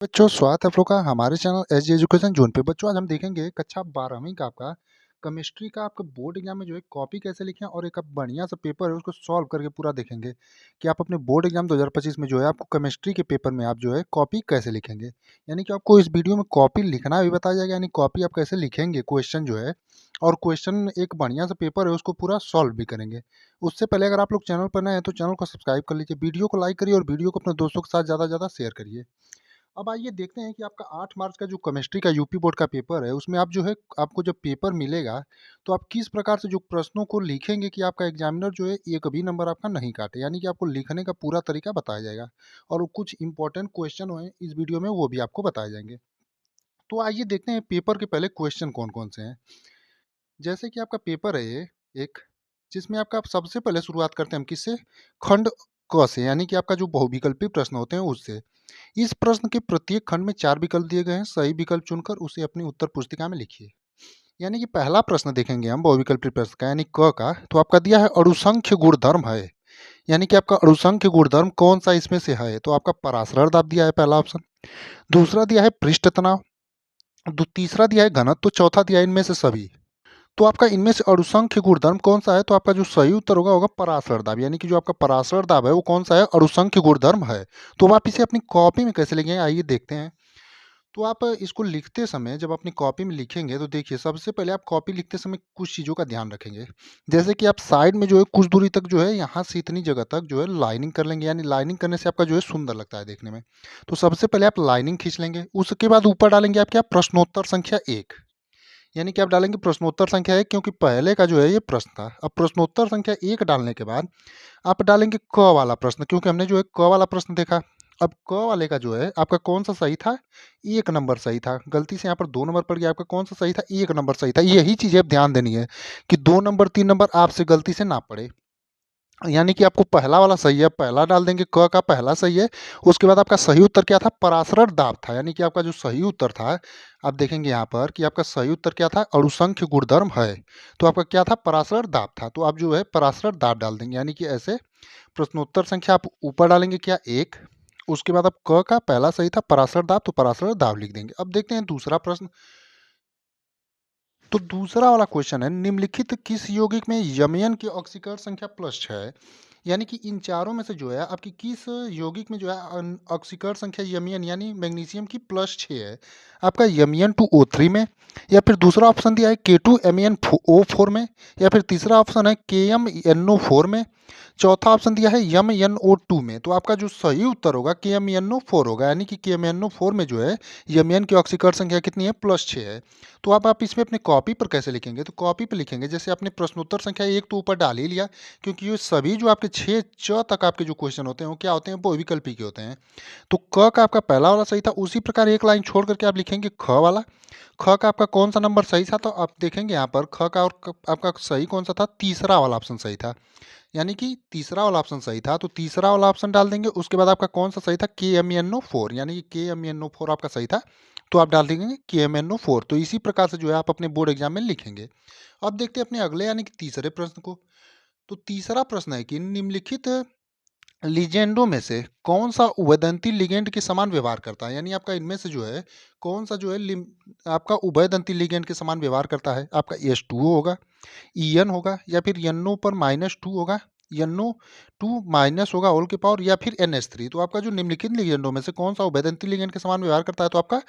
बच्चों स्वागत है आप लोग का हमारे चैनल एसजी एजुकेशन जोन पे। बच्चों आज हम देखेंगे कक्षा 12वीं का आपका केमिस्ट्री का आपका बोर्ड एग्जाम में जो है कॉपी कैसे लिखें और एक आप बढ़िया सा पेपर है उसको सॉल्व करके पूरा देखेंगे कि आप अपने बोर्ड एग्जाम 2025 में जो है आपको केमिस्ट्री के पेपर में आप जो है कॉपी कैसे लिखेंगे। यानी कि आपको इस वीडियो में कॉपी लिखना भी बताया जाएगा, यानी कॉपी आप कैसे लिखेंगे क्वेश्चन जो है, और क्वेश्चन एक बढ़िया सा पेपर है उसको पूरा सॉल्व भी करेंगे। उससे पहले अगर आप लोग चैनल पर नए हैं तो चैनल को सब्सक्राइब कर लीजिए, वीडियो को लाइक करिए और वीडियो को अपने दोस्तों के साथ ज़्यादा से ज़्यादा शेयर करिए। अब आइए देखते हैं कि आपका 8 मार्च का जो केमिस्ट्री का यूपी बोर्ड का पेपर है, उसमें आप जो है आपको जब पेपर मिलेगा, तो आप किस प्रकार से जो प्रश्नों को लिखेंगे कि आपका एग्ज़ामिनर जो है एक भी नंबर आपका नहीं काटे। यानी कि आपको लिखने का पूरा तरीका बताया जाएगा और कुछ इम्पोर्टेंट क्वेश्चन हैं इस वीडियो में, वो भी आपको बताए जाएँगे। तो आइए देखते हैं पेपर के पहले क्वेश्चन कौन-कौन से हैं। जैसे कि आपका पेपर है ये एक, जिसमें आपका आप सबसे पहले शुरुआत करते हैं हम किससे? खंड क से, यानी कि आपका जो बहुविकल्पी प्रश्न होते हैं उससे। इस प्रश्न के प्रत्येक खंड में 4 विकल्प दिए गए हैं, सही विकल्प चुनकर उसे अपनी उत्तर पुस्तिका में लिखिए। यानी कि पहला प्रश्न देखेंगे हम बहुविकल्पी प्रश्न का, यानी क का, तो आपका दिया है अणुसंख्य गुणधर्म है। यानी कि आपका अणुसंख्य गुणधर्म कौन सा इसमें से है? तो आपका पराशरण दाब दिया है पहला ऑप्शन। दूसरा दिया है पृष्ठ तनाव, तीसरा दिया है घनत्व, तो चौथा दिया है इनमें से सभी। तो आपका इनमें से अणुसंख्य गुणधर्म कौन सा है? तो आपका जो सही उत्तर होगा पराशरण दाब, यानी कि जो आपका पराशरण दाब है वो कौन सा है? अणुसंख्य गुणधर्म है। तो अब आप इसे अपनी कॉपी में कैसे लिखेंगे आइए देखते हैं। तो आप इसको लिखते समय जब अपनी कॉपी में लिखेंगे तो देखिए सबसे पहले आप कॉपी लिखते समय कुछ चीज़ों का ध्यान रखेंगे। जैसे कि आप साइड में जो है कुछ दूरी तक जो है यहाँ से इतनी जगह तक जो है लाइनिंग कर लेंगे, यानी लाइनिंग करने से आपका जो है सुंदर लगता है देखने में। तो सबसे पहले आप लाइनिंग खींच लेंगे, उसके बाद ऊपर डालेंगे आप क्या? प्रश्नोत्तर संख्या 1। यानी कि आप डालेंगे प्रश्नोत्तर संख्या 1, क्योंकि पहले का जो है ये प्रश्न था। अब प्रश्नोत्तर संख्या 1 डालने के बाद आप डालेंगे क वाला प्रश्न, क्योंकि हमने जो है क वाला प्रश्न देखा। अब क वाले का जो है आपका कौन सा सही था? 1 नंबर सही था। गलती से यहाँ पर 2 नंबर पड़ गया, आपका कौन सा सही था? 1 नंबर सही था। यही चीज़ें अब ध्यान देनी है कि 2 नंबर 3 नंबर आपसे गलती से ना पड़े। यानी कि आपको पहला वाला सही है, पहला डाल देंगे, क का पहला सही है। उसके बाद आपका सही उत्तर क्या था? पराशरण दाब था। यानी कि आपका जो सही उत्तर था, आप देखेंगे यहाँ पर कि आपका सही उत्तर क्या था? अणुसंख्य गुणधर्म है। तो आपका क्या था? पराशरण दाब था। तो आप जो है पराशरण दाब डाल देंगे, यानी कि ऐसे प्रश्नोत्तर संख्या आप ऊपर डालेंगे क्या? 1। उसके बाद आप क का पहला सही था पराशर दाब, तो पराशर दाब लिख देंगे। अब देखते हैं दूसरा प्रश्न। तो दूसरा वाला क्वेश्चन है, निम्नलिखित किस यौगिक में यमयन की ऑक्सीकरण संख्या +6 है? यानी कि इन चारों में से जो है आपकी किस यौगिक में जो है ऑक्सीकरण संख्या यमयन यानी मैग्नीशियम की +6 है? आपका यमयन 2O3 में, या फिर दूसरा ऑप्शन दिया है K2MnO4 में, या फिर तीसरा ऑप्शन है KMnO4 में, चौथा ऑप्शन दिया है MnO2 में। तो आपका जो सही उत्तर होगा KMnO4 होगा, यानी कि KMnO4 में जो है यमयन की ऑक्सीकरण संख्या कितनी है? +6 है। तो अब आप इसमें अपने कॉपी पर कैसे लिखेंगे? तो कॉपी पे लिखेंगे, जैसे आपने प्रश्नोत्तर संख्या 1 तो ऊपर डाल ही लिया, क्योंकि ये सभी जो आपके 6 च तक आपके जो क्वेश्चन होते हैं वो क्या होते हैं? बहुविकल्पी के होते हैं। तो क का आपका पहला वाला सही था, उसी प्रकार एक लाइन छोड़ करके आप लिखेंगे ख वाला। ख का आपका कौन सा नंबर सही था? तो आप देखेंगे यहाँ पर ख का और आपका सही कौन सा था? तीसरा वाला ऑप्शन सही था। यानी कि तीसरा वाला ऑप्शन सही था, तो तीसरा वाला ऑप्शन डाल देंगे। उसके बाद आपका कौन सा सही था? KMnO4, यानी कि KMnO4 आपका सही था, तो आप डाल देंगे KMnO4। तो इसी प्रकार से जो है आप अपने बोर्ड एग्जाम में लिखेंगे। अब देखते हैं अपने अगले यानी कि तीसरे प्रश्न को। तो तीसरा प्रश्न है कि निम्नलिखित लिगेंडों में से कौन सा उभयदंती लिगेंड के समान व्यवहार करता है? यानी आपका इनमें से जो है कौन सा जो है आपका उभयदंती लिगेंड के समान व्यवहार करता है? आपका H2O होगा, En होगा, या फिर NO पर -2 होगा, NO2 माइनस होगा होल के पावर, या फिर NH3। तो आपका जो निम्नलिखित लिगेंडों में से कौन सा उभयदंती लिगेंड के समान व्यवहार करता है? तो आपका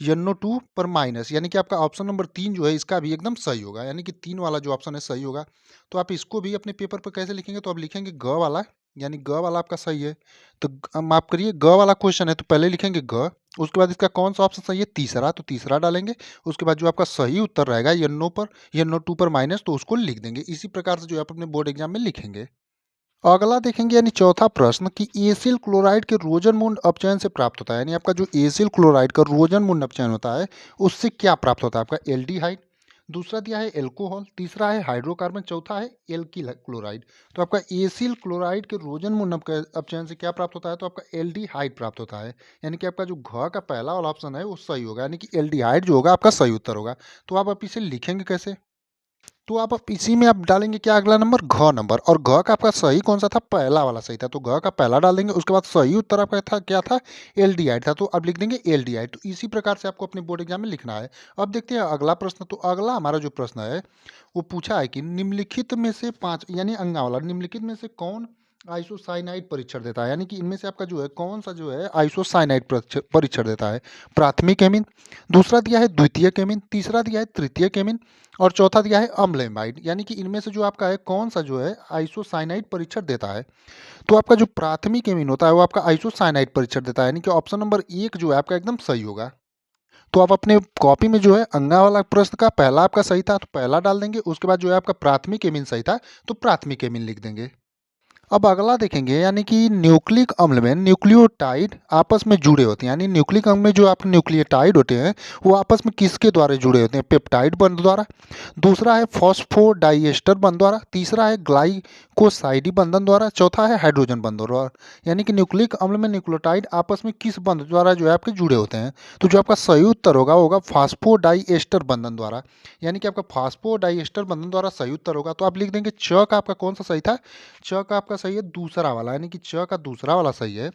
NO2 पर माइनस, यानी कि आपका ऑप्शन नंबर 3 जो है इसका भी एकदम सही होगा, यानी कि 3 वाला जो ऑप्शन है सही होगा। तो आप इसको भी अपने पेपर पर कैसे लिखेंगे? तो आप लिखेंगे ग वाला, यानी ग वाला आपका सही है। तो माफ करिए, ग वाला क्वेश्चन है तो पहले लिखेंगे ग, उसके बाद इसका कौन सा ऑप्शन सही है? तीसरा, तो तीसरा डालेंगे। उसके बाद जो आपका सही उत्तर रहेगा NO2 पर माइनस, तो उसको लिख देंगे। इसी प्रकार से जो है आप अपने बोर्ड एग्जाम में लिखेंगे। अगला देखेंगे यानी चौथा प्रश्न कि एसिल क्लोराइड के रोजनमूर्ण अपचयन से प्राप्त होता है, यानी आपका जो एसिल क्लोराइड का रोजनमूर्ण अपचयन होता है उससे क्या प्राप्त होता है? आपका एल्डिहाइड, दूसरा दिया है एल्कोहल, तीसरा है हाइड्रोकार्बन, चौथा है एल्किल क्लोराइड। तो आपका एसिल क्लोराइड के रोजनमूर्ण अपचयन से क्या प्राप्त होता है? तो आपका एल्डिहाइड प्राप्त होता है। यानी कि आपका जो घ का पहला वाला ऑप्शन है वो सही होगा, यानी कि एल्डिहाइड जो होगा आपका सही उत्तर होगा। तो आप इसे लिखेंगे कैसे? तो आप इसी में आप डालेंगे क्या अगला नंबर घ नंबर, और घ का आपका सही कौन सा था, पहला वाला सही था, तो घ का पहला डाल देंगे। उसके बाद सही उत्तर आपका था क्या था, एल्डिहाइड था, तो अब लिख देंगे एल्डिहाइड। तो इसी प्रकार से आपको अपने बोर्ड एग्जाम में लिखना है। अब देखते हैं अगला प्रश्न। तो अगला हमारा जो प्रश्न है वो पूछा है कि निम्नलिखित में से पांच, यानी अंगा वाला, निम्नलिखित में से कौन आइसोसाइनाइड परीक्षण देता है, यानी कि इनमें से आपका जो है कौन सा जो है आइसोसाइनाइड परीक्षण देता है। प्राथमिक एमिन, दूसरा दिया है द्वितीय केमिन, तीसरा दिया है तृतीय केमिन, और चौथा दिया है अम्ल एमाइड। यानी कि इनमें से जो आपका है कौन सा जो है आइसोसाइनाइड परीक्षण देता है। तो आपका जो प्राथमिक एमिन होता है वो आपका आइसोसाइनाइड परीक्षण देता है, यानी कि ऑप्शन नंबर एक जो है आपका एकदम सही होगा। तो आप अपने कॉपी में जो है अंगा वाला प्रश्न का पहला आपका सही था तो पहला डाल देंगे। उसके बाद जो है आपका प्राथमिक एमिन सही था तो प्राथमिक एमिन लिख देंगे। अब अगला देखेंगे, यानी कि न्यूक्लिक अम्ल में न्यूक्लियोटाइड आपस में जुड़े होते हैं, यानी न्यूक्लिक अम्ल में जो आपके न्यूक्लियोटाइड होते हैं वो आपस में किसके द्वारा जुड़े होते हैं, पेप्टाइड बंध द्वारा। दूसरा है फॉस्फोडाइएस्टर बंध द्वारा, तीसरा है ग्लाइकोसाइडी बंधन द्वारा, चौथा है हाइड्रोजन बंध द्वारा। यानी कि न्यूक्लिक अम्ल में न्यूक्लियोटाइड आपस में किस बंध द्वारा जो है आपके जुड़े होते हैं। तो जो आपका सही उत्तर होगा वो होगा फास्फोडाइएस्टर बंधन द्वारा, यानी कि आपका फास्फोडाइएस्टर बंधन द्वारा सही उत्तर होगा। तो आप लिख देंगे च का आपका कौन सा सही था, च का आपका सही है दूसरा वाला, यानी कि च का दूसरा वाला सही है।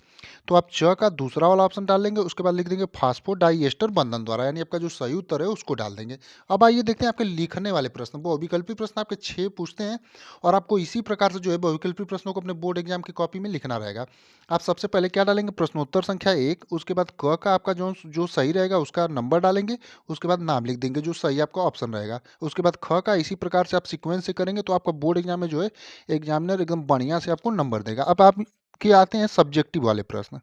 तो आप च का दूसरा वाला ऑप्शन डाल देंगे। उसके बाद लिख देंगे फास्फोडाइएस्टर बंधन द्वारा, यानी आपका जो सही उत्तर है उसको डाल देंगे। अब आइए देखते हैं आपके लिखने वाले प्रश्न। बहुविकल्पी प्रश्न आपके 6 पूछते हैं और आपको इसी प्रकार से जो है बहुविकल्पी प्रश्नों को अपने बोर्ड एग्जाम की कॉपी में लिखना रहेगा। आप सबसे पहले क्या डालेंगे, प्रश्नोत्तर संख्या 1, उसके बाद क का आपका जो जो सही रहेगा उसका नंबर डालेंगे। उसके बाद नाम लिख देंगे जो सही आपका ऑप्शन रहेगा। उसके बाद ख का इसी प्रकार से आप सीक्वेंस से करेंगे तो आपका बोर्ड एग्जाम में जो है एग्जामिनर एकदम बढ़िया से आपको नंबर देगा। अब आप के आते हैं सब्जेक्टिव वाले प्रश्न।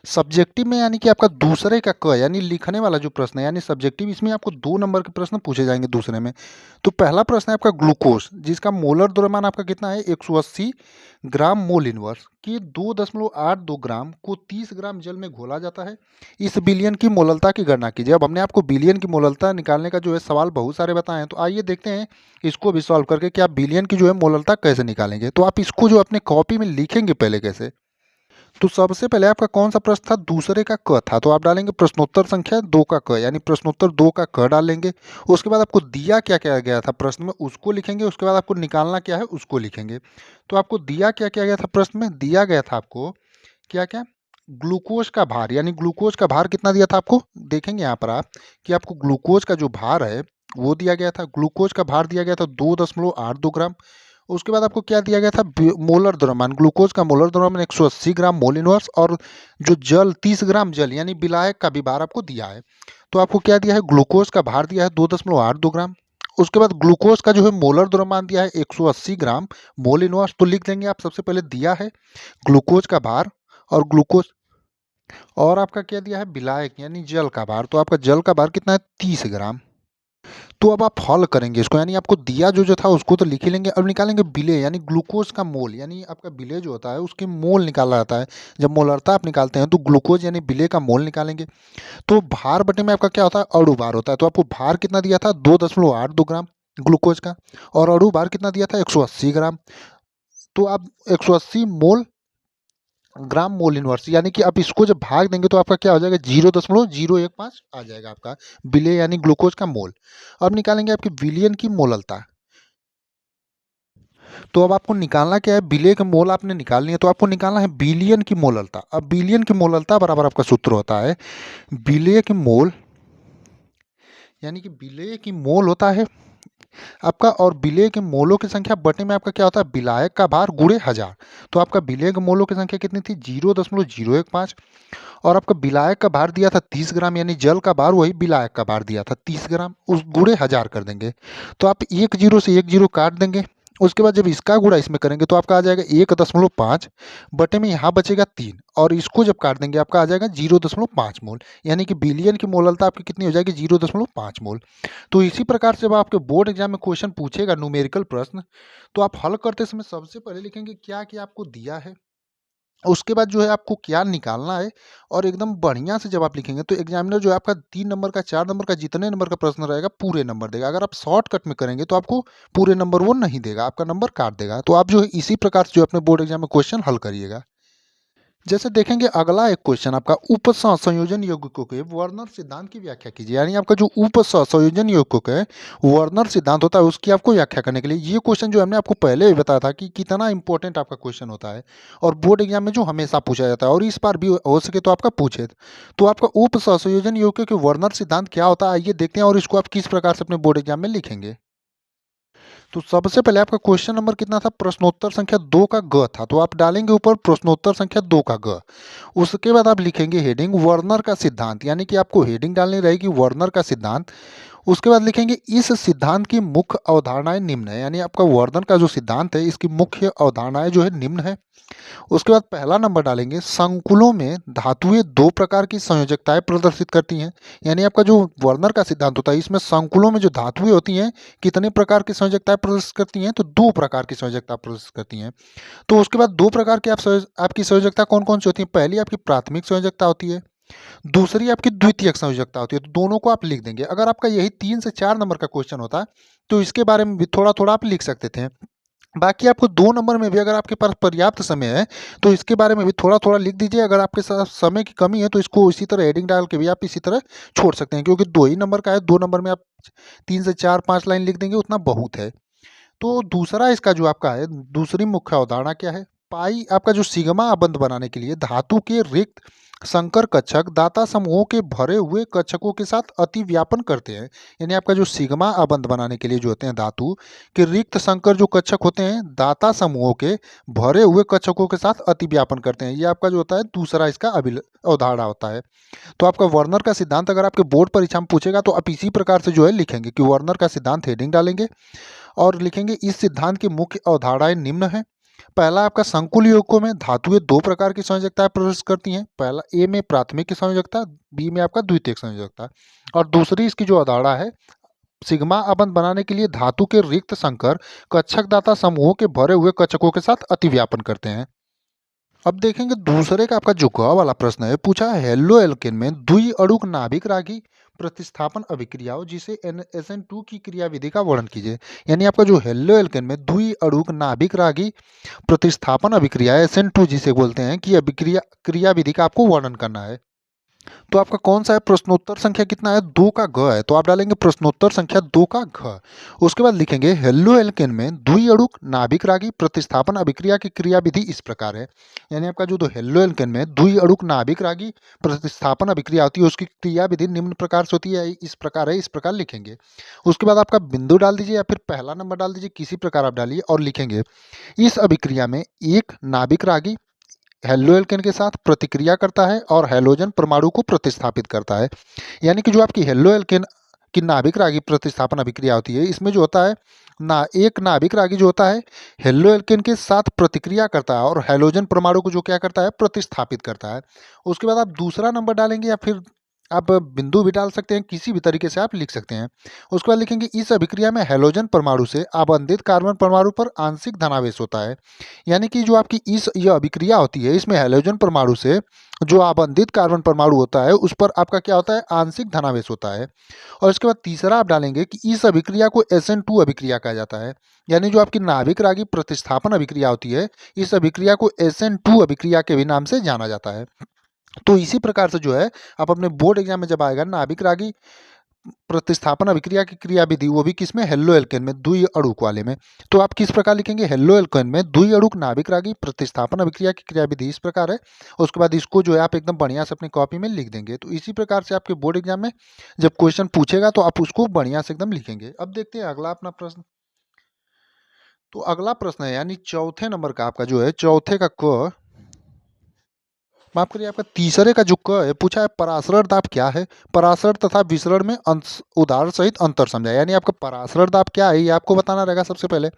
सब्जेक्टिव में यानी कि आपका दूसरे का क, यानी लिखने वाला जो प्रश्न है, यानी सब्जेक्टिव, इसमें आपको 2 नंबर के प्रश्न पूछे जाएंगे दूसरे में। तो पहला प्रश्न है आपका ग्लूकोज, जिसका मोलर द्रव्यमान आपका कितना है 180 ग्राम मोल इनवर्स, कि 2.82 ग्राम को 30 ग्राम जल में घोला जाता है। इस बिलियन की मोललता की गणना कीजिए। अब हमने आपको बिलियन की मोललता निकालने का जो है सवाल बहुत सारे बताए हैं, तो आइए देखते हैं इसको भी सॉल्व करके कि आप बिलियन की जो है मोललता कैसे निकालेंगे। तो आप इसको जो अपने कॉपी में लिखेंगे पहले कैसे। तो सबसे पहले आपका कौन सा प्रश्न था, दूसरे का क था, तो आप डालेंगे प्रश्नोत्तर संख्या 2 का क, यानी प्रश्नोत्तर 2 का क डालेंगे। उसके बाद आपको दिया क्या क्या गया था प्रश्न में उसको लिखेंगे। उसके बाद आपको निकालना क्या है उसको लिखेंगे। तो आपको दिया क्या क्या गया था प्रश्न में, दिया गया था आपको क्या क्या, ग्लूकोज का भार, यानी ग्लूकोज का भार कितना दिया था आपको, देखेंगे यहाँ पर आप कि आपको ग्लूकोज का जो भार है वो दिया गया था। ग्लूकोज का भार दिया गया था 2.82 ग्राम। उसके बाद आपको क्या दिया गया था, मोलर द्रव्यमान, ग्लूकोज का मोलर द्रव्यमान 180 ग्राम मोल इनवर्स, और जो जल 30 ग्राम जल यानी विलायक का भी भार आपको दिया है। तो आपको क्या दिया है, ग्लूकोज का भार दिया है 2.82 ग्राम। उसके बाद ग्लूकोज का जो है मोलर द्रव्यमान दिया है 180 ग्राम मोल इनवर्स। तो लिख देंगे आप सबसे पहले दिया है ग्लूकोज का भार और ग्लूकोज, और आपका क्या दिया है विलायक यानी जल का भार। तो आपका जल का भार कितना है 30 ग्राम। तो अब आप हल करेंगे इसको, यानी आपको दिया जो जो था उसको तो लिख ही लेंगे। अब निकालेंगे विलेय, यानी ग्लूकोज का मोल, यानी आपका विलेय जो होता है उसके मोल निकाला जाता है। जब मोलरता आप निकालते हैं तो ग्लूकोज यानी विलेय का मोल निकालेंगे। तो भार बटे में आपका क्या होता है, अणु भार होता है। तो आपको भार कितना दिया था 2.82 ग्राम ग्लूकोज का, और अणु भार कितना दिया था 180 ग्राम। तो आप 180 मोल ग्राम मोल इनवर्स, यानी कि आप इसको जब भाग देंगे तो आपका क्या हो जाएगा 0.015 आ जाएगा आपका विलेय यानी ग्लूकोज का मोल। अब निकालेंगे आपकी विलियन की मोललता। तो अब आपको निकालना क्या है, विलेय के मोल आपने निकालनी है तो आपको निकालना है बिलियन की मोललता। अब बिलियन की मोललता बराबर आपका सूत्र होता है विलेय के मोल, यानी कि विलेय की मोल होता है आपका, और विलेय के मोलों की संख्या बटे में आपका क्या होता है विलायक का भार गुणे 1000। तो आपका विलेय के मोलों की संख्या कितनी थी 0.015, और आपका विलायक का भार दिया था 30 ग्राम, यानी जल का भार वही विलायक का भार दिया था 30 ग्राम, उस गुणे 1000 कर देंगे। तो आप एक जीरो से एक जीरो काट देंगे। उसके बाद जब इसका गुणा इसमें करेंगे तो आपका आ जाएगा 1.5 बटे में यहाँ बचेगा 3, और इसको जब काट देंगे आपका आ जाएगा 0.5 मोल, यानी कि बिलियन की मोललता आपकी कितनी हो जाएगी 0.5 मोल। तो इसी प्रकार से जब आपके बोर्ड एग्जाम में क्वेश्चन पूछेगा न्यूमेरिकल प्रश्न, तो आप हल करते समय सबसे पहले लिखेंगे क्या क्या आपको दिया है, उसके बाद जो है आपको क्या निकालना है, और एकदम बढ़िया से जब आप लिखेंगे तो एग्जामिनर जो है आपका 3 नंबर का 4 नंबर का जितने नंबर का प्रश्न रहेगा पूरे नंबर देगा। अगर आप शॉर्टकट में करेंगे तो आपको पूरे नंबर वो नहीं देगा, आपका नंबर काट देगा। तो आप जो है इसी प्रकार से जो अपने बोर्ड एग्जाम में क्वेश्चन हल करिएगा। जैसे देखेंगे अगला एक क्वेश्चन आपका उपसंयोजन यौगिकों के वर्नर सिद्धांत की व्याख्या कीजिए। यानी आपका जो उपसंयोजन यौगिकों है वर्नर सिद्धांत होता है उसकी आपको व्याख्या करने के लिए ये क्वेश्चन जो हमने आपको पहले भी बताया था कि कितना इंपॉर्टेंट आपका क्वेश्चन होता है और बोर्ड एग्जाम में जो हमेशा पूछा जाता है और इस बार भी हो सके तो आपका पूछे। तो आपका उपसंयोजन यौगिकों के वर्नर सिद्धांत क्या होता है आइए देखते हैं और इसको आप किस प्रकार से अपने बोर्ड एग्जाम में लिखेंगे। तो सबसे पहले आपका क्वेश्चन नंबर कितना था, प्रश्नोत्तर संख्या 2 का ग था, तो आप डालेंगे ऊपर प्रश्नोत्तर संख्या 2 का ग। उसके बाद आप लिखेंगे हेडिंग वर्नर का सिद्धांत, यानी कि आपको हेडिंग डालनी रहेगी वर्नर का सिद्धांत। उसके बाद लिखेंगे इस सिद्धांत की मुख्य अवधारणाएं निम्न है, यानी आपका वर्नर का जो सिद्धांत है इसकी मुख्य अवधारणाएं जो है निम्न है। उसके बाद पहला नंबर डालेंगे संकुलों में धातुएं दो प्रकार की संयोजकताएं प्रदर्शित करती हैं। यानी आपका जो वर्नर का सिद्धांत होता है इसमें संकुलों में जो धातुएं होती हैं कितने प्रकार की संयोजकताएं प्रदर्शित करती हैं, तो दो प्रकार की संयोजकता प्रदर्शित करती हैं। तो उसके बाद दो प्रकार की आपकी संयोजकता कौन कौन सी होती है, पहली आपकी प्राथमिक संयोजकता होती है, दूसरी आपकी द्वितीयक संयोजकता होती है। तो दोनों को आप लिख देंगे। अगर आपका यही 3 से 4 नंबर का क्वेश्चन होता तो इसके बारे में भी थोड़ा थोड़ा आप लिख सकते थे। बाकी आपको 2 नंबर में भी अगर आपके पास पर्याप्त समय है तो इसके बारे में भी थोड़ा थोड़ा लिख दीजिए। अगर आपके साथ समय की कमी है तो इसको इसी तरह हेडिंग डाल के भी आप इसी तरह छोड़ सकते हैं, क्योंकि 2 ही नंबर का है, 2 नंबर में आप 3 से 4 5 लाइन लिख देंगे उतना बहुत है। तो दूसरा इसका जो आपका है दूसरी मुख्य अवधारणा क्या है, पाई आपका जो सिग्मा अबंध बनाने के लिए धातु के रिक्त संकर कक्षक दाता समूहों के भरे हुए कक्षकों के साथ अतिव्यापन करते हैं। यानी आपका जो सिग्मा अबंध बनाने के लिए जो होते हैं धातु के रिक्त संकर जो कक्षक होते हैं दाता समूहों के भरे हुए कक्षकों के साथ अतिव्यापन करते हैं। ये आपका जो होता है दूसरा इसका अवधारणा होता है। तो आपका वर्नर का सिद्धांत अगर आपके बोर्ड परीक्षा में पूछेगा तो आप इसी प्रकार से जो है लिखेंगे कि वर्नर का सिद्धांत हेडिंग डालेंगे और लिखेंगे इस सिद्धांत की मुख्य अवधारणाएं निम्न है। पहला आपका संकुल यौगिकों में धातुएं दो प्रकार की संयोजकताएं प्रदर्शित करती हैं। पहला ए में प्राथमिक संयोजकता, बी में आपका द्वितीयक संयोजकता। और दूसरी इसकी जो अवधारणा है सिग्मा अबंध बनाने के लिए धातु के रिक्त संकर कक्षक दाता समूहों के भरे हुए कक्षकों के साथ अतिव्यापन करते हैं। अब देखेंगे दूसरे का आपका जो ग वाला प्रश्न है पूछा है हेलो एल्केन में द्वि अणुक नाभिक रागी प्रतिस्थापन अभिक्रियाओं जिसे SN2 की क्रियाविधि का वर्णन कीजिए। यानी आपका जो हेलो एल्केन में द्वि अणुक नाभिक रागी प्रतिस्थापन अभिक्रिया SN2 जिसे बोलते हैं कि अभिक्रिया क्रियाविधि का आपको वर्णन करना है। तो आपका कौन सा है, प्रश्नोत्तर संख्या कितना है, 2 का घ है, तो आप डालेंगे प्रश्नोत्तर संख्या 2 का घ। उसके बाद लिखेंगे हेलो एल्केन में द्विअणुक नाभिक रागी प्रतिस्थापन अभिक्रिया की क्रियाविधि इस प्रकार है। यानी आपका जो हेलो एल्केन में द्विअणुक नाभिक रागी प्रतिस्थापन अभिक्रिया होती है उसकी क्रियाविधि निम्न प्रकार से होती है, इस प्रकार है, इस प्रकार लिखेंगे। उसके बाद आपका बिंदु डाल दीजिए या फिर पहला नंबर डाल दीजिए, किसी प्रकार आप डालिए और लिखेंगे इस अभिक्रिया में एक नाभिक रागी हेलो एल्केन के साथ प्रतिक्रिया करता है और हैलोजन परमाणु को प्रतिस्थापित करता है। यानी कि जो आपकी हेलो एल्केन की नाभिक रागी प्रतिस्थापन अभिक्रिया होती है इसमें जो होता है ना एक नाभिक रागी जो होता है हेलो एल्केन के साथ प्रतिक्रिया करता है और हैलोजन परमाणु को जो क्या करता है प्रतिस्थापित करता है। उसके बाद आप दूसरा नंबर डालेंगे या फिर आप बिंदु भी डाल सकते हैं, किसी भी तरीके से आप लिख सकते हैं। उसके बाद लिखेंगे इस अभिक्रिया में हैलोजन परमाणु से आबंधित कार्बन परमाणु पर आंशिक धनावेश होता है। यानी कि जो आपकी यह अभिक्रिया होती है इसमें हैलोजन परमाणु से जो आबंधित कार्बन परमाणु होता है उस पर आपका क्या होता है, आंशिक धनावेश होता है। और इसके बाद तीसरा आप डालेंगे कि इस अभिक्रिया को SN2 अभिक्रिया कहा जाता है। यानी जो आपकी नाभिक रागी प्रतिस्थापन अभिक्रिया होती है इस अभिक्रिया को SN2 अभिक्रिया के भी नाम से जाना जाता है। तो इसी प्रकार से जो है आप अपने बोर्ड एग्जाम में जब आएगा नाभिक रागी प्रतिस्थापन अभिक्रिया की क्रियाविधि वो भी किसमें, हेलो एल्केन में द्वि अणुक वाले में। तो आप किस प्रकार लिखेंगे, हेलो एल्केन में द्वि अणुक नाभिक रागी प्रतिस्थापन अभिक्रिया की क्रियाविधि इस प्रकार है। उसके बाद इसको जो है आप एकदम बढ़िया से अपनी कॉपी में लिख देंगे। तो इसी प्रकार से आपके बोर्ड एग्जाम में जब क्वेश्चन पूछेगा तो आप उसको बढ़िया से एकदम लिखेंगे। अब देखते हैं अगला अपना प्रश्न। तो अगला प्रश्न है यानी चौथे नंबर का आपका जो है चौथे का क, माफ करिए आपका तीसरे का जो क है पूछा है परासरण दाब क्या है, परासरण तथा विसरण में उदाहरण सहित अंतर समझाए। यानी आपका परासरण दाब क्या है ये आपको बताना रहेगा सबसे पहले।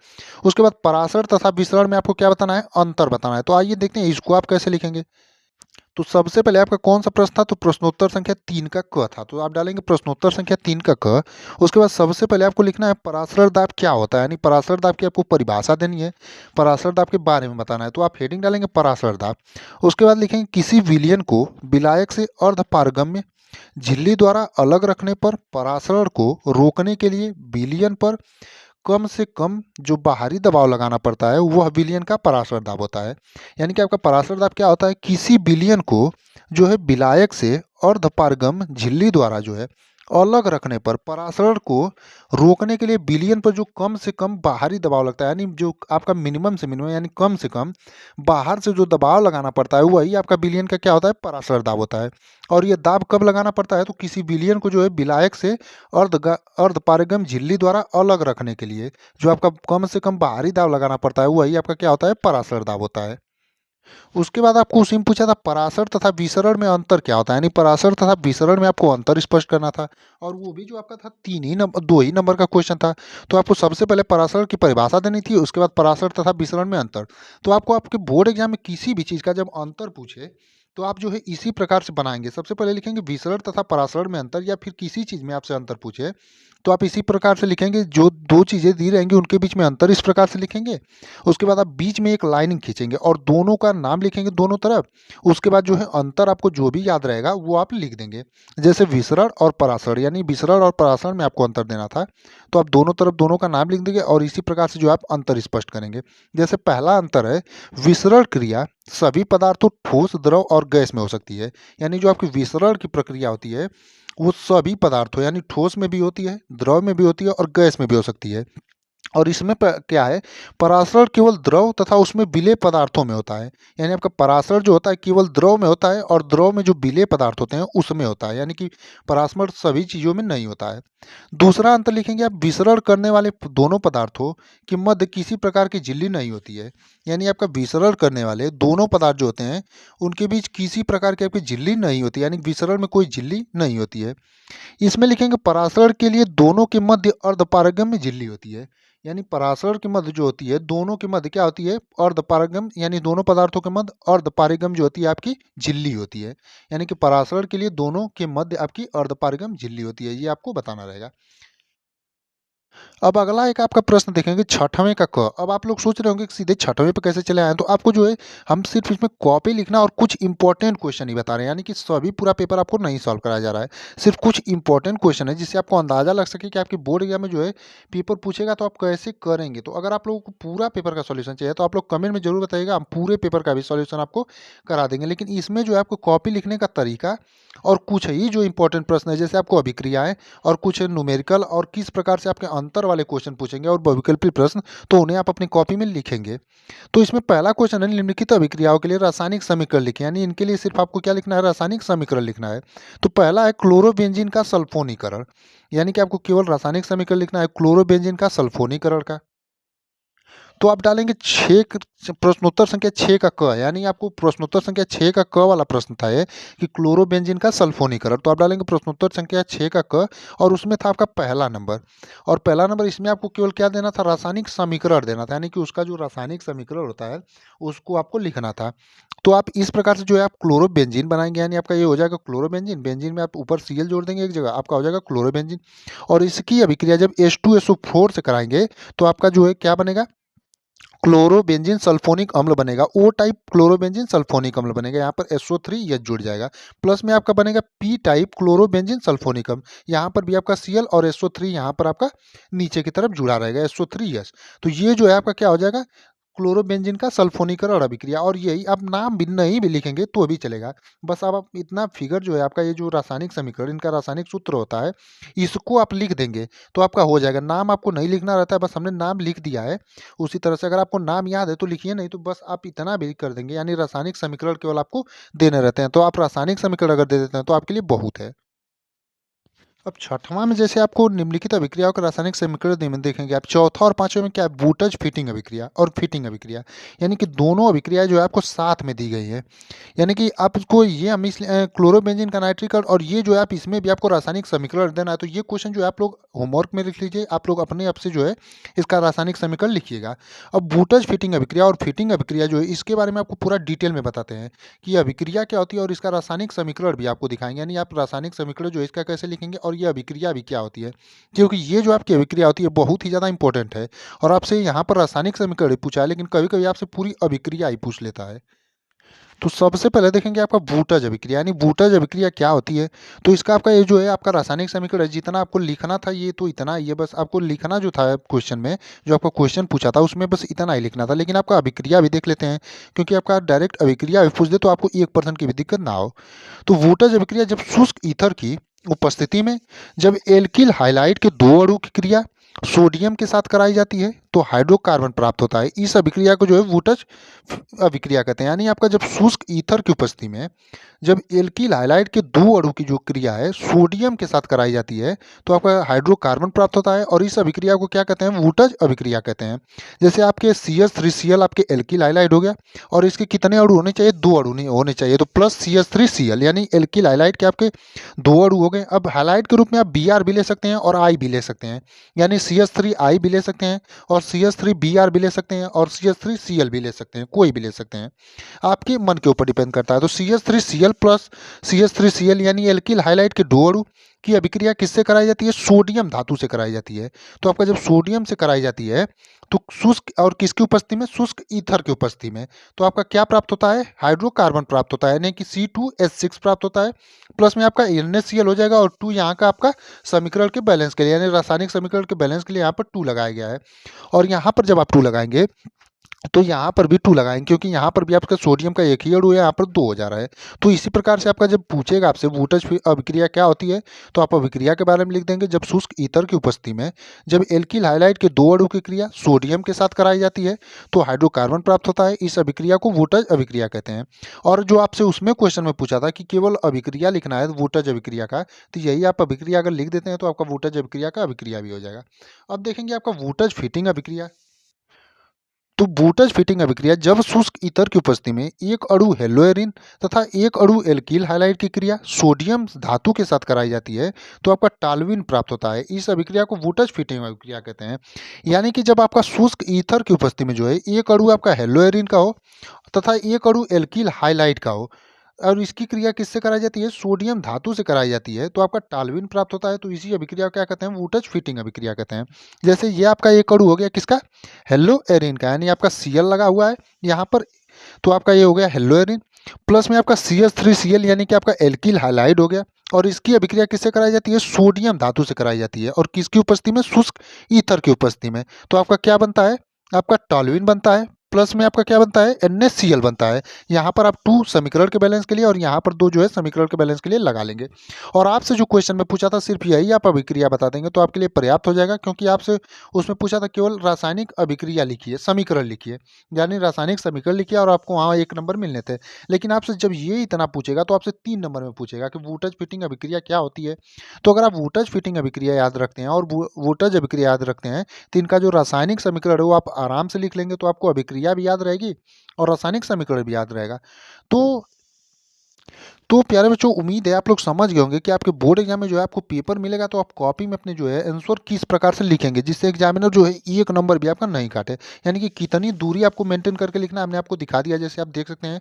उसके बाद परासरण तथा विसरण में आपको क्या बताना है, अंतर बताना है। तो आइए देखते हैं इसको आप कैसे लिखेंगे। तो सबसे पहले आपका कौन सा प्रश्न था, तो प्रश्नोत्तर संख्या 3 का क था, तो आप डालेंगे प्रश्नोत्तर संख्या 3 का क। उसके बाद सबसे पहले आपको लिखना है परासरण दाब क्या होता है, यानी परासरण दाब की आपको परिभाषा देनी है, परासरण दाब के बारे में बताना है। तो आप हेडिंग डालेंगे परासरण दाब। उसके बाद लिखेंगे किसी विलयन को विलायक से अर्धपारगम्य झिल्ली द्वारा अलग रखने पर परासरण को रोकने के लिए विलयन पर कम से कम जो बाहरी दबाव लगाना पड़ता है वह विलयन का पराशर दाब होता है। यानी कि आपका पराशर दाब क्या होता है, किसी विलयन को जो है विलायक से अर्धपारगम झिल्ली द्वारा जो है अलग रखने पर पराशर को रोकने के लिए विलयन पर जो कम से कम बाहरी दबाव लगता है, यानी जो आपका मिनिमम से मिनिमम यानी कम से कम बाहर से जो दबाव लगाना पड़ता है वही आपका विलयन का क्या होता है, पराशर दाब होता है। और ये दाब कब लगाना पड़ता है, तो किसी विलयन को जो है विलायक से अर्धपारगम झिल्ली द्वारा अलग रखने के लिए जो आपका कम से कम बाहरी दाब लगाना पड़ता है वही आपका क्या होता है, पराशर दाब होता है। उसके बाद आपको उसी में पूछा था पराशर तथा विसरण में अंतर क्या होता है, यानी पराशर तथा विसरण में आपको अंतर स्पष्ट करना था, और वो भी जो आपका था 2 ही नंबर का क्वेश्चन था। तो आपको सबसे पहले पराशर की परिभाषा देनी थी, उसके बाद पराशर तथा विसरण में अंतर। तो आपको आपके बोर्ड एग्जाम में किसी भी चीज़ का जब अंतर पूछे तो आप जो है इसी प्रकार से बनाएंगे। सबसे पहले लिखेंगे विसरण तथा पराशर में अंतर, या फिर किसी चीज़ में आपसे अंतर पूछे तो आप इसी प्रकार से लिखेंगे, जो दो चीज़ें दी रहेंगी उनके बीच में अंतर इस प्रकार से लिखेंगे। उसके बाद आप बीच में एक लाइनिंग खींचेंगे और दोनों का नाम लिखेंगे दोनों तरफ। उसके बाद जो है अंतर आपको जो भी याद रहेगा वो आप लिख देंगे। जैसे विसरण और पराशर, यानी विसरण और पराशर में आपको अंतर देना था तो आप दोनों तरफ दोनों का नाम लिख देंगे और इसी प्रकार से जो आप अंतर स्पष्ट करेंगे। जैसे पहला अंतर है, विसरण क्रिया सभी पदार्थों ठोस, द्रव और गैस में हो सकती है। यानी जो आपकी विसरण की प्रक्रिया होती है वो सभी पदार्थों यानी ठोस में भी होती है, द्रव में भी होती है और गैस में भी हो सकती है। और इसमें क्या है, पराशर केवल द्रव तथा उसमें विलेय पदार्थों में होता है। यानी आपका पराशर जो होता है केवल द्रव में होता है और द्रव में जो विलेय पदार्थ होते हैं उसमें होता है, यानी कि पराशर सभी चीज़ों में नहीं होता है। दूसरा अंतर लिखेंगे आप, विसरण करने वाले दोनों पदार्थों के मध्य किसी प्रकार की झिल्ली नहीं होती है। यानी आपका विसरण करने वाले दोनों पदार्थ जो होते हैं उनके बीच किसी प्रकार की आपकी झिल्ली नहीं होती, यानी विसरण में कोई झिल्ली नहीं होती है। इसमें लिखेंगे पराशर के लिए दोनों के मध्य अर्धपारगम्य झिल्ली होती है। यानी पराशर के मध्य जो होती है दोनों के मध्य क्या होती है, अर्धपारगम, यानी दोनों पदार्थों के मध्य अर्धपारगम जो होती है आपकी झिल्ली होती है। यानी कि पराशर के लिए दोनों के मध्य आपकी अर्धपारगम झिल्ली होती है, ये आपको बताना रहेगा। अब अगला एक आपका प्रश्न देखेंगे छठवें का क। अब आप लोग सोच रहे होंगे कि सीधे छठवें पे कैसे चले आए, तो आपको जो है हम सिर्फ इसमें कॉपी लिखना और कुछ इंपॉर्टेंट क्वेश्चन ही बता रहे हैं, यानी कि सभी पूरा पेपर आपको नहीं सॉल्व कराया जा रहा है। सिर्फ कुछ इंपॉर्टेंट क्वेश्चन है जिससे आपको अंदाजा लग सके कि आपके बोर्ड एग्जाम में जो है पेपर पूछेगा तो आप कैसे करेंगे। तो अगर आप लोगों को पूरा पेपर का सॉल्यूशन चाहिए तो आप लोग कमेंट में जरूर बताइएगा, हम पूरे पेपर का भी सॉल्यूशन आपको करा देंगे। लेकिन इसमें जो है आपको कॉपी लिखने का तरीका और कुछ ही जो इंपॉर्टेंट प्रश्न है, जैसे आपको अभिक्रियाएं और कुछ न्यूमेरिकल और किस प्रकार से आपके अंतर वाले क्वेश्चन पूछेंगे और बहुविकल्पी प्रश्न, तो उन्हें आप अपनी कॉपी में लिखेंगे। तो इसमें पहला क्वेश्चन है, निम्नलिखित अभिक्रियाओं के लिए रासायनिक समीकरण लिखें। यानी इनके लिए सिर्फ आपको क्या लिखना है, रासायनिक समीकरण लिखना है। तो पहला है क्लोरोबेंजीन का सल्फोनीकरण, यानी कि आपको केवल रासायनिक समीकरण लिखना है क्लोरोबेंजीन का सल्फोनीकरण का। तो आप डालेंगे प्रश्नोत्तर संख्या 6 का क, यानी आपको प्रश्नोत्तर संख्या 6 का क वाला प्रश्न था ये कि क्लोरोबेंजीन का सल्फोनीकरण। तो आप डालेंगे प्रश्नोत्तर संख्या 6 का क और उसमें था आपका पहला नंबर। और पहला नंबर इसमें आपको केवल क्या देना था, रासायनिक समीकरण देना था, यानी कि उसका जो रासायनिक समीकरण होता है उसको आपको लिखना था। तो आप इस प्रकार से जो है आप क्लोरोबेंजीन बनाएंगे, यानी आपका ये हो जाएगा क्लोरोबेंजीन। बेंजीन में आप ऊपर Cl जोड़ देंगे एक जगह, आपका हो जाएगा क्लोरोबेंजीन। और इसकी अभिक्रिया जब H2SO4 से कराएंगे तो आपका जो है क्या बनेगा, क्लोरोबेंजीन सल्फोनिक अम्ल बनेगा। ओ टाइप क्लोरोबेंजीन सल्फोनिक अम्ल बनेगा, यहाँ पर SO3 H जुड़ जाएगा। प्लस में आपका बनेगा पी टाइप क्लोरोबेंजीन सल्फोनिक अम्ल, यहाँ पर भी आपका Cl और SO3 यहाँ पर आपका नीचे की तरफ जुड़ा रहेगा SO3H। तो ये जो है आपका क्या हो जाएगा, क्लोरोबेंजीन का सल्फोनीकरण अभिक्रिया। और यही आप नाम भी नहीं भी लिखेंगे तो भी चलेगा, बस अब आप इतना फिगर जो है आपका ये जो रासायनिक समीकरण इनका रासायनिक सूत्र होता है इसको आप लिख देंगे तो आपका हो जाएगा। नाम आपको नहीं लिखना रहता है, बस हमने नाम लिख दिया है। उसी तरह से अगर आपको नाम याद है तो लिखिए, नहीं तो बस आप इतना भी कर देंगे, यानी रासायनिक समीकरण केवल आपको देने रहते हैं। तो आप रासायनिक समीकरण अगर दे देते हैं तो आपके लिए बहुत है। अब छठवां में जैसे आपको निम्नलिखित अभिक्रियाओं का रासायनिक समीकरण देखेंगे आप, चौथा और पांचवें में क्या है, बूटज फिटिंग अभिक्रिया और फिटिंग अभिक्रिया, यानी कि दोनों अभिक्रियाएं जो है आपको साथ में दी गई है। यानी कि आपको ये क्लोरोबेंजीन का नाइट्रिक और ये जो है आप इसमें भी आपको रासायनिक समीकरण देना है। तो ये क्वेश्चन जो है आप लोग होमवर्क में लिख लीजिए, आप लोग अपने आप से जो है इसका रासायनिक समीकरण लिखिएगा। अब बूटज फिटिंग अभिक्रिया और फिटिंग अभिक्रिया जो है इसके बारे में आपको पूरा डिटेल में बताते हैं कि अभिक्रिया क्या होती है और इसका रासायनिक समीकरण भी आपको दिखाएंगे, यानी आप रासायनिक समीकरण जो है इसका कैसे लिखेंगे और ये अभिक्रिया भी क्या होती है, क्योंकि ये जो आपकी अभिक्रिया होती है बहुत ही ज़्यादा इंपॉर्टेंट है। और आपसे यहाँ पर रासायनिक समीकरण ही पूछा है लेकिन कभी कभी आपसे पूरी अभिक्रिया ही पूछ लेता है। तो सबसे पहले देखेंगे आपका वुटज अभिक्रिया, यानी वुटज अभिक्रिया क्या होती है। तो इसका आपका ये जो है आपका रासायनिक समीकरण है, जितना आपको लिखना था ये तो इतना ही है, बस आपको लिखना जो था क्वेश्चन में, जो आपका क्वेश्चन पूछा था उसमें बस इतना ही लिखना था। लेकिन आपका अभिक्रिया भी देख लेते हैं, क्योंकि आपका डायरेक्ट अभिक्रिया भी पूछ दे तो आपको 1% की भी दिक्कत ना हो। तो वोल्टेज अभिक्रिया जब शुष्क ईथर की उपस्थिति में जब एल्किल हाइलाइट के दो अणु की क्रिया सोडियम के साथ कराई जाती है तो हाइड्रोकार्बन प्राप्त होता है। इस अभिक्रिया को जो है वोल्टेज अभिक्रिया कहते हैं। यानी आपका जब शुष्क ईथर की उपस्थिति में जब एल्किल हाइलाइट के दो अणु की जो क्रिया है सोडियम के साथ कराई जाती है तो आपका हाइड्रोकार्बन प्राप्त होता है, और इस अभिक्रिया को क्या कहते हैं, वोल्टेज अभिक्रिया कहते हैं। जैसे आपके CH3Cl आपके एल्किल हाइलाइट हो गया, और इसके कितने अणु होने चाहिए, दो अणु नहीं होने चाहिए, तो प्लस CH3Cl यानी एल्किल हाइलाइट के आपके दो अणु हो गए। अब हाइलाइट के रूप में आप Br भी ले सकते हैं और I भी ले सकते हैं, यानी CH3I भी ले सकते हैं और CH3Br भी ले सकते हैं और CH3Cl भी ले सकते हैं, कोई भी ले सकते हैं, आपके मन के ऊपर डिपेंड करता है। तो CH3Cl प्लस CH3Cl यानी एल्किल हाइलाइट के दो अणु की अभिक्रिया किससे कराई जाती है, सोडियम धातु से कराई जाती है। तो आपका जब सोडियम से कराई जाती है तो शुष्क और किसकी उपस्थिति में, शुष्क ईथर की उपस्थिति में, तो आपका क्या प्राप्त होता है, हाइड्रोकार्बन प्राप्त होता है, यानी कि C2H6 प्राप्त होता है। प्लस में आपका NaCl हो जाएगा, और 2 यहाँ का आपका समीकरण के बैलेंस के लिए, यानी रासायनिक समीकरण के बैलेंस के लिए यहाँ पर 2 लगाया गया है। और यहाँ पर जब आप 2 लगाएंगे तो यहाँ पर भी 2 लगाएंगे, क्योंकि यहाँ पर भी आपका सोडियम का एक ही अणु है, यहाँ पर 2 हो जा रहा है। तो इसी प्रकार से आपका जब पूछेगा आपसे वोल्टेज अभिक्रिया क्या होती है, तो आप अभिक्रिया के बारे में लिख देंगे, जब शुष्क ईथर की उपस्थिति में जब एल्किल हाइलाइट के दो अणु की क्रिया सोडियम के साथ कराई जाती है तो हाइड्रोकार्बन प्राप्त होता है। इस अभिक्रिया को वोल्टेज अभिक्रिया कहते हैं। और जो आपसे उसमें क्वेश्चन में पूछा था कि केवल अभिक्रिया लिखना है वोल्टेज अभिक्रिया का, तो यही आप अभिक्रिया अगर लिख देते हैं तो आपका वोल्टेज अभिक्रिया का अभिक्रिया भी हो जाएगा। अब देखेंगे आपका वोल्टेज फिटिंग अभिक्रिया। तो वोल्टेज फिटिंग अभिक्रिया जब शुष्क ईथर की उपस्थिति में एक अणु हेलोएरिन तथा एक अणु एल्किल हाइलाइड की क्रिया सोडियम धातु के साथ कराई जाती है तो आपका टालविन प्राप्त होता है। इस अभिक्रिया को वोल्टेज फिटिंग अभिक्रिया कहते हैं। यानी कि जब आपका शुष्क ईथर की उपस्थिति में जो है एक अणु आपका हेलोएरिन का हो तथा एक अणु एल्किल हाइलाइड का हो, और इसकी क्रिया किससे कराई जाती है, सोडियम धातु से कराई जाती है, तो आपका टालविन प्राप्त होता है। तो इसी अभिक्रिया को क्या कहते हैं, वोल्टेज फिटिंग अभिक्रिया कहते हैं। जैसे ये आपका एक अणु हो गया किसका, हेलो एरिन का, यानी आपका Cl लगा हुआ है यहाँ पर, तो आपका ये हो गया हेलो एरिन। प्लस में आपका CH3Cl यानी कि आपका एल्किल हाइलाइड हो गया, और इसकी अभिक्रिया किससे कराई जाती है, सोडियम धातु से कराई जाती है, और किसकी उपस्थिति में, शुष्क ईथर की उपस्थिति में। तो आपका क्या बनता है, आपका टॉलविन बनता है। प्लस में आपका क्या बनता है, NaCl बनता है। यहाँ पर आप 2 समीकरण के बैलेंस के लिए और यहाँ पर 2 जो है समीकरण के बैलेंस के लिए लगा लेंगे। और आपसे जो क्वेश्चन में पूछा था सिर्फ यही आप अभिक्रिया बता देंगे तो आपके लिए पर्याप्त हो जाएगा, क्योंकि आपसे उसमें पूछा था केवल रासायनिक अभिक्रिया लिखिए, समीकरण लिखिए, यानी रासायनिक समीकरण लिखिए, और आपको वहाँ 1 नंबर मिलने थे। लेकिन आपसे जब ये इतना पूछेगा तो आपसे 3 नंबर में पूछेगा कि वोल्टेज फिटिंग अभिक्रिया क्या होती है। तो अगर आप वोल्टेज फिटिंग अभिक्रिया याद रखते हैं और वोल्टेज अभिक्रिया याद रखते हैं तो इनका जो रासायनिक समीकरण है वो आप आराम से लिख लेंगे, तो आपको अभिक्रिया भी याद रहेगी और रासायनिक समीकरण भी याद रहेगा। तो प्यारे बच्चों, उम्मीद है आप लोग समझ गए होंगे कि आपके बोर्ड एग्जाम में जो है आपको पेपर मिलेगा तो आप कॉपी में अपने जो है आंसर किस प्रकार से लिखेंगे जिससे एग्जामिनर जो है 1 नंबर भी आपका नहीं काटे। यानी कि कितनी दूरी आपको मेंटेन करके लिखना हमने आपको दिखा दिया। जैसे आप देख सकते हैं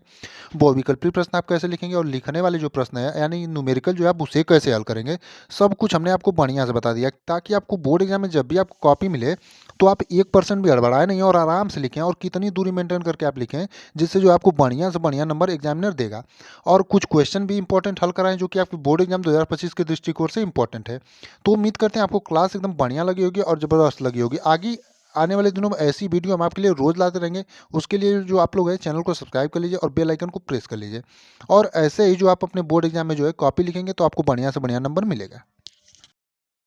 बहुविकल्पी प्रश्न आप कैसे लिखेंगे और लिखने वाले जो प्रश्न है यानी न्यूमेरिकल जो है आप उसे कैसे हल करेंगे, सब कुछ हमने आपको बढ़िया से बता दिया, ताकि आपको बोर्ड एग्जाम में जब भी आपको कॉपी मिले तो आप 1% भी हड़बड़ाए नहीं और आराम से लिखें, और कितनी दूरी मेंटेन करके आप लिखें जिससे जो आपको बढ़िया से बढ़िया नंबर एग्जामिनर देगा। और कुछ क्वेश्चन भी इंपॉर्टेंट हल कराएं जो कि आपके बोर्ड एग्जाम 2025 के दृष्टिकोण से इंपॉर्टेंट है। तो उम्मीद करते हैं आपको क्लास एकदम बढ़िया लगी होगी और ज़बरदस्त लगी होगी। आगे आने वाले दिनों में ऐसी वीडियो हम आपके लिए रोज़ लाते रहेंगे। उसके लिए जो आप लोग हैं चैनल को सब्सक्राइब कर लीजिए और बेल आइकन को प्रेस कर लीजिए। और ऐसे ही जो आप अपने बोर्ड एग्जाम में जो है कॉपी लिखेंगे तो आपको बढ़िया से बढ़िया नंबर मिलेगा।